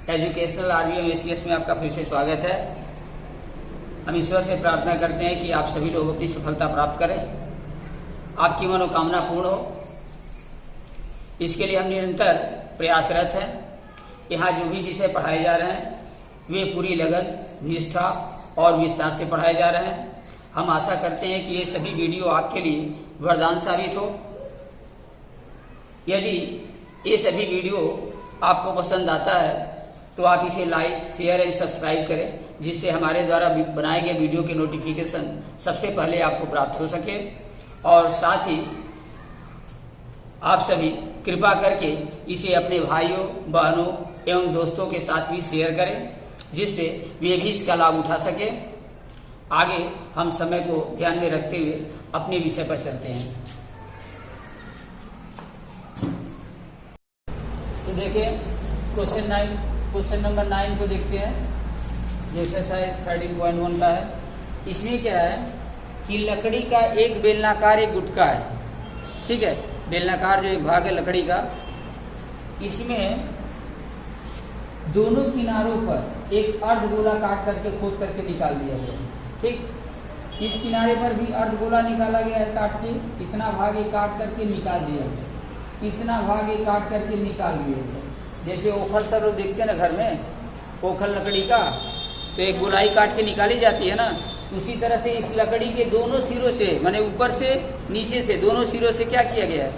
Educational RBM ACS में आपका फिर से स्वागत है। हम ईश्वर से प्रार्थना करते हैं कि आप सभी लोग अपनी सफलता प्राप्त करें, आपकी मनोकामना पूर्ण हो। इसके लिए हम निरंतर प्रयासरत हैं। यहाँ जो भी विषय पढ़ाए जा रहे हैं वे पूरी लगन, निष्ठा और विस्तार से पढ़ाए जा रहे हैं। हम आशा करते हैं कि ये सभी वीडियो आपके लिए वरदान साबित हो। यदि ये सभी वीडियो आपको पसंद आता है तो आप इसे लाइक, शेयर एंड सब्सक्राइब करें, जिससे हमारे द्वारा बनाए गए वीडियो के नोटिफिकेशन सबसे पहले आपको प्राप्त हो सके। और साथ ही आप सभी कृपा करके इसे अपने भाइयों, बहनों एवं दोस्तों के साथ भी शेयर करें, जिससे वे भी इसका लाभ उठा सके। आगे हम समय को ध्यान में रखते हुए अपने विषय पर चलते हैं। तो देखिए क्वेश्चन नंबर 9 को देखते हैं, जो एक्सरसाइज 13.1 का है। इसमें क्या है कि लकड़ी का एक बेलनाकार एक गुटका है, ठीक है। बेलनाकार जो एक भाग है लकड़ी का, इसमें दोनों किनारों पर एक अर्धगोला काट करके खोद करके निकाल दिया गया है, ठीक। इस किनारे पर भी अर्धगोला निकाला गया है काट के, इतना भाग एक काट करके निकाल दिया गया, इतना भाग एक काट करके निकाल दिया गया। जैसे ओखल सब लोग देखते हैं ना घर में, ओखल लकड़ी का, तो एक गोलाई काट के निकाली जाती है ना, उसी तरह से इस लकड़ी के दोनों सिरों से, माने ऊपर से नीचे से दोनों सिरों से क्या किया गया है,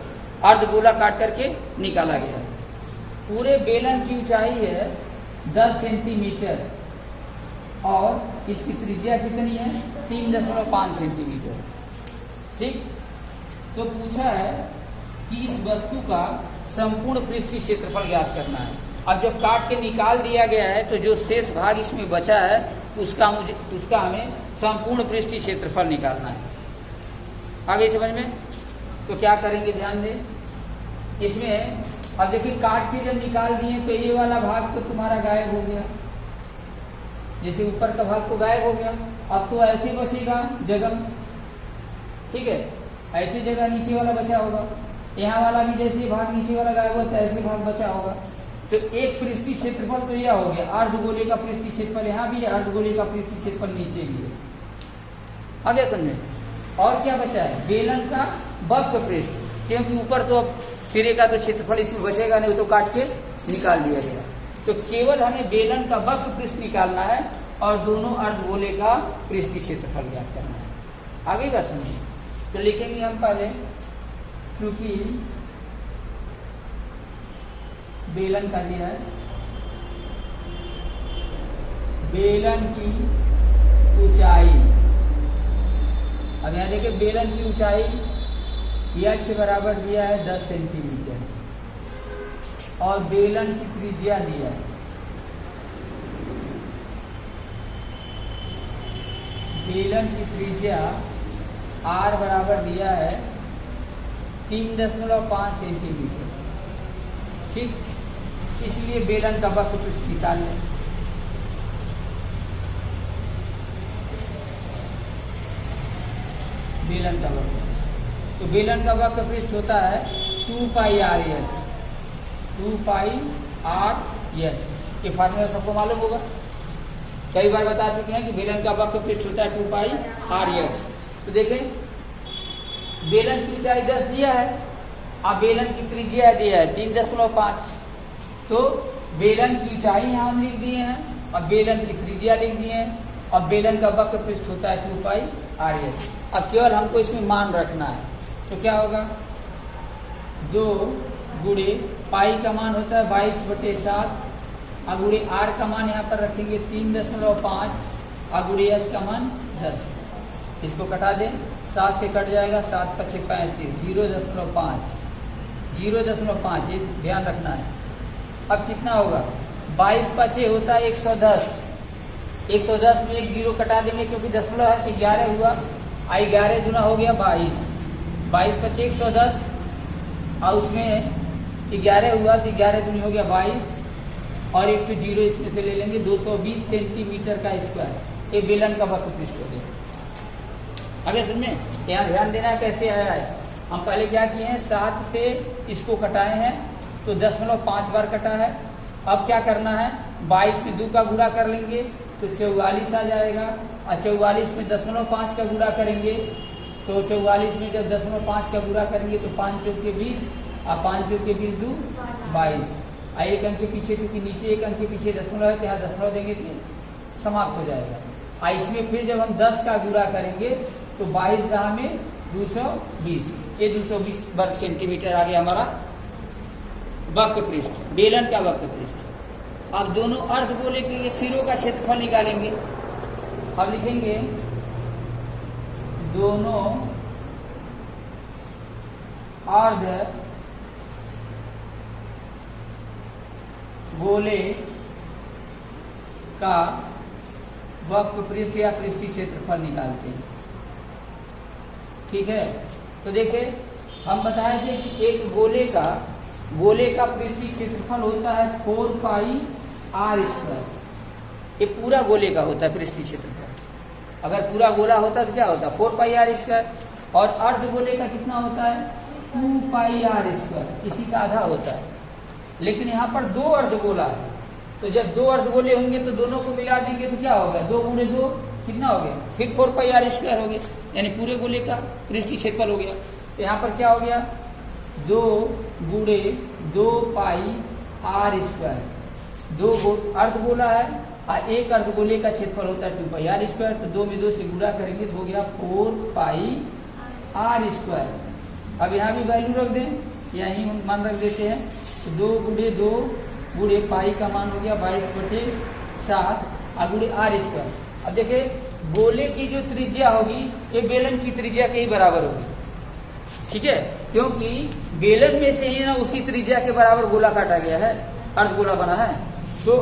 अर्धगोला काट करके निकाला गया है। पूरे बेलन की ऊंचाई है 10 सेंटीमीटर और इसकी त्रिज्या कितनी है 3.5 सेंटीमीटर, ठीक। तो पूछा है कि इस वस्तु का संपूर्ण पृष्ठीय क्षेत्रफल ज्ञात करना है। अब जब काट के निकाल दिया गया है तो जो शेष भाग इसमें बचा है उसका हमें संपूर्ण पृष्ठीय क्षेत्रफल निकालना है। आगे समझ में तो क्या करेंगे, ध्यान दें। इसमें अब देखिए काट के जब निकाल दिए तो ये वाला भाग तो तुम्हारा गायब हो गया, जैसे ऊपर का भाग तो गायब हो गया। अब तो ऐसे बचेगा जगह, ठीक है, ऐसी जगह नीचे वाला बचा होगा। यहाँ वाला भी जैसे भाग नीचे वाला गायब होता है ऐसे भाग बचा होगा। तो एक पृष्ठीय क्षेत्रफल तो यह हो गया, अर्धगोले का पृष्ठीय क्षेत्रफल यहाँ भी है, अर्धगोले का पृष्ठीय क्षेत्रफल नीचे भी है। आगे समझे। और क्या बचा है, बेलन का वक्र पृष्ठ, क्योंकि ऊपर तो सिरे का तो क्षेत्रफल इसमें बचेगा नहीं, तो काट के निकाल दिया गया। तो केवल हमें बेलन का वक्र पृष्ठ निकालना है और दोनों अर्धगोले का पृष्ठीय क्षेत्रफल ज्ञात करना है। आगे का समझिए। तो लिखेंगे हम पहले, चूंकि बेलन का दिया है, बेलन की ऊंचाई, अब यहां देखिए बेलन की ऊंचाई h बराबर दिया है 10 सेंटीमीटर और बेलन की त्रिज्या दिया है, बेलन की त्रिज्या r बराबर दिया है 3.5 सेंटीमीटर, ठीक। इसलिए बेलन का वक्र पृष्ठ निकाल लें। बेलन का वक्र, तो बेलन का वक्र पृष्ठ होता है 2πr(h), 2πr(h). ये फार्मूला सबको मालूम होगा, कई बार बता चुके हैं कि बेलन का वक्र पृष्ठ होता है 2πr(h). तो देखें बेलन की ऊंचाई 10 दिया है, अब बेलन की त्रिज्या दिया है 3.5, तो बेलन की ऊंचाई यहाँ हम लिख दिए हैं और बेलन की त्रिज्या लिख दिए हैं और बेलन का वक्र पृष्ठ होता है 2πr(h). अब केवल हमको इसमें मान रखना है, तो क्या होगा, 2 गुणे पाई का मान होता है 22/7 और गुणे r का मान यहाँ पर रखेंगे 3.5 और गुणे h का मान 10। इसको कटा दें, 7 से कट जाएगा, 7 × 5 = 35, 0.5 ये ध्यान रखना है। अब कितना होगा, 22 × 6 होता है 110, 110 में एक 0 कटा देंगे क्योंकि दशमलव है, 11 हुआ, 11 गुना हो गया 22, 22 × 6 = 110 और उसमें 11 हुआ तो 11 गुनी हो गया 22 और एक तो 0 इसमें से ले लेंगे, 220 सेंटीमीटर का स्क्वायर। ये बेलन का वक्र पृष्ठ हो गया। आगे सुनिए, यहाँ ध्यान देना कैसे आया है। हम पहले क्या किए हैं, 7 से इसको कटाए हैं तो 10.5 बार कटा है अब क्या करना है, 22 में 2 का गुणा कर लेंगे तो 44 आ जाएगा, और 44 में 0.5 का गुणा करेंगे तो 44 में जब 0.5 का गुणा करेंगे तो 5 चौके 20, और 5 चौके 20 2 22, और एक अंक के पीछे चूंकि नीचे एक अंक के पीछे दशमलव है तो यहाँ दशमलव देंगे तो समाप्त हो जाएगा। और इसमें फिर जब हम 10 का गुणा करेंगे तो 22 रहा में 220, ये 220 वर्ग सेंटीमीटर आ गया हमारा वक्र पृष्ठ, बेलन का वक्र पृष्ठ। अब दोनों अर्धगोले के लिए सिरों का क्षेत्रफल निकालेंगे। अब लिखेंगे दोनों अर्ध गोले का वक्र पृष्ठ या पृष्ठीय क्षेत्रफल निकालते हैं। ठीक है, तो देखिए हम बताए थे कि एक गोले का पृष्ठीय क्षेत्रफल होता है 4 पाई r स्क्वायर। ये पूरा गोले का होता है पृष्ठीय क्षेत्रफल। अगर पूरा गोला होता तो क्या होता है 4 पाई r स्क्वायर, और अर्धगोले का कितना होता है 2 पाई r स्क्वायर, इसी का आधा होता है। लेकिन यहाँ पर 2 अर्धगोला है, तो जब 2 अर्धगोले होंगे तो दोनों को मिला देंगे तो क्या होगा 2 गुणे 2 कितना हो गया, फिर 4 पाई r स्क्वायर हो गया, यानी पूरे गोले का पृष्ठीय क्षेत्रफल हो गया। तो यहाँ पर क्या हो गया 2 गुणे 2 पाई r स्क्वायर, 2 अर्धगोला है और एक अर्धगोले का क्षेत्रफल होता है 2 पाई r स्क्वायर, तो 2 में 2 से गुणा करेंगे तो हो गया 4 पाई r स्क्वायर। अब यहाँ भी वैल्यू रख दें, यही मान रख देते हैं, तो 2 गुणे 2 गुणे पाई का मान हो गया 22/7 और गुणे r स्क्वायर। अब देखिए गोले की जो त्रिज्या होगी ये बेलन की त्रिज्या के ही बराबर होगी। ठीक है, क्योंकि बेलन में से ही ना उसी त्रिज्या के बराबर गोला काटा गया है, अर्धगोला बना है, तो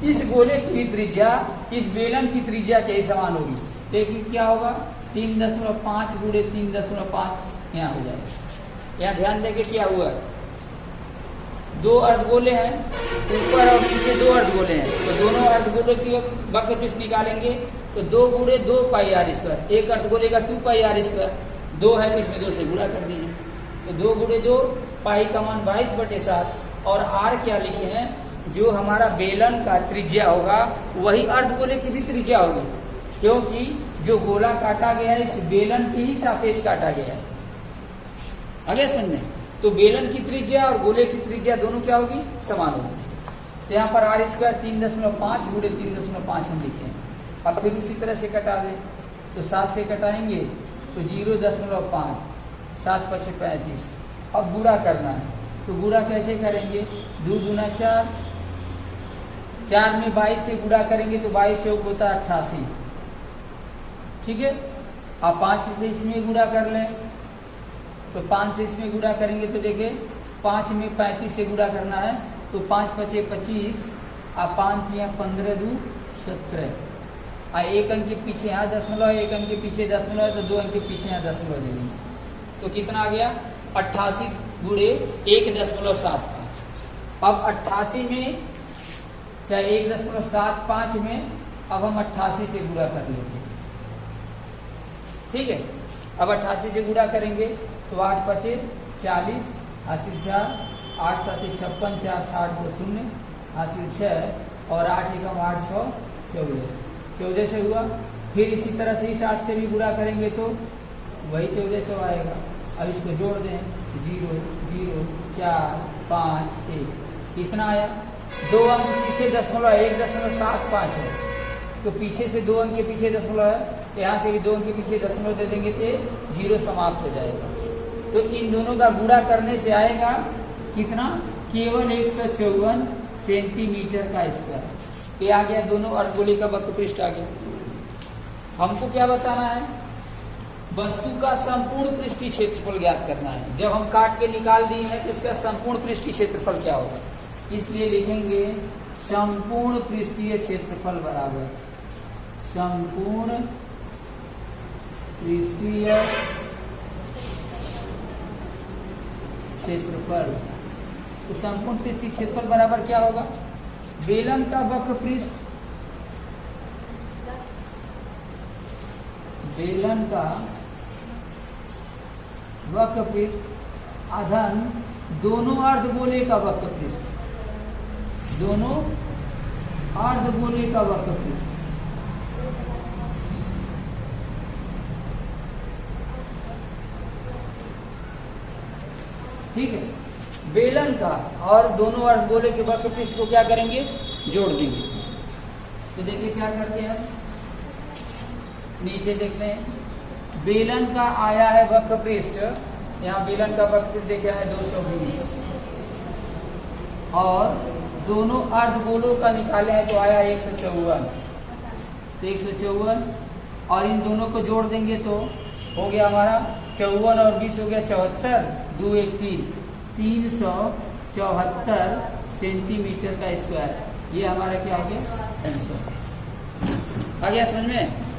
इस गोले की त्रिज्या इस बेलन की त्रिज्या के ही समान होगी। देखिए क्या होगा 3.5 गुणे 3.5 यहाँ हो जाएगा। यहाँ ध्यान देंगे क्या हुआ, 2 अर्धगोले हैं, ऊपर और नीचे 2 अर्धगोले हैं, तो दोनों अर्धगोलों की वक्र पृष्ठ निकालेंगे तो 2 गुणे 2 पाई r स्क्वायर, एक अर्धगोले का 2 पाई r स्क्वायर, 2 है तो इसमें 2 से गुणा कर दीजिए, तो 2 गुणे 2 पाई का मान 22/7, और r क्या लिखे हैं, जो हमारा बेलन का त्रिज्या होगा वही अर्धगोले की भी त्रिज्या होगी, क्योंकि जो गोला काटा गया है इस बेलन के ही सापेक्ष काटा गया है। आगे समझने, तो बेलन की त्रिज्या और गोले की त्रिज्या दोनों क्या होगी समान होगी। तो यहाँ पर r स्क्वायर 3.5 गुणे 3.5 हम लिखे हैं। अब फिर उसी तरह से कटा दें, तो 7 से कटाएंगे तो 0.5, 7 × 5 = 35। अब गुणा करना है, तो गुणा कैसे करेंगे, 2 दूना 4, 4 में 22 से गुणा करेंगे तो 22 से होता है 88। ठीक है, अब 5 से इसमें गुणा कर लें, तो 5 से इसमें गुणा करेंगे तो देखिए 5 में 35 से गुणा करना है, तो 5 × 5 = 25, और 5 × 15 = 17, और एक अंक के पीछे यहाँ दशमलव, एक अंक के पीछे दशमलव है तो 2 अंक के पीछे यहाँ दशमलव दे देंगे, तो कितना आ गया 88 गुणे 1.75। अब 88 में चाहे 1.75 में अब हम 88 से गुणा कर लेंगे। ठीक है, अब 88 से गुणा करेंगे तो 8 × 5 = 40, हासिल 4, 8 × 7 = 56, 4 × 8 = 0, हासिल 6, और 8 × 1 = 8, 14, 14 से हुआ। फिर इसी तरह से इस 8 से भी गुणा करेंगे तो वही 1400 आएगा। अब इसको जोड़ दें, 0 0 4 5 1, कितना आया, 2 अंक पीछे दशमलव 1.75 है, तो पीछे से 2 अंक के पीछे दशमलव है, यहाँ से भी 2 अंक के पीछे दशमलव दे देंगे तो 0 समाप्त हो जाएगा। तो इन दोनों का गुणा करने से आएगा कितना, केवल 154 सेंटीमीटर का स्क्वायर। ये आ गया, दोनों अर्धगोले का वक्र पृष्ठ आ गया। हमको क्या बताना है, वस्तु का संपूर्ण पृष्ठीय क्षेत्रफल ज्ञात करना है। जब हम काट के निकाल दिए हैं तो इसका संपूर्ण पृष्ठीय क्षेत्रफल क्या होगा, इसलिए लिखेंगे संपूर्ण पृष्ठीय क्षेत्रफल बराबर संपूर्ण पृष्ठीय क्षेत्रफल। तो संपूर्ण पृष्ठीय क्षेत्रफल बराबर क्या होगा, बेलन का वक्र पृष्ठ, बेलन का वक्र पृष्ठ अधन दोनों अर्धगोले का वक्र पृष्ठ, दोनों अर्धगोले का वक्रपृष्ठ। ठीक है, बेलन का और दोनों अर्धगोले के वक्रपृष्ठ को क्या करेंगे, जोड़ देंगे। तो देखिए क्या करते हैं, नीचे देखते हैं, बेलन का आया है वक्रपृष्ठ, यहाँ बेलन का वक्रपृष्ठ देखा है 220, और दोनों अर्धगोलों का निकाले हैं तो आया 154, तो 154, और इन दोनों को जोड़ देंगे तो हो गया हमारा 54 और 20 हो गया 74, 2 1 3, 374 सेंटीमीटर का स्क्वायर। ये हमारा क्या हो गया, आंसर। आ गया समझ में।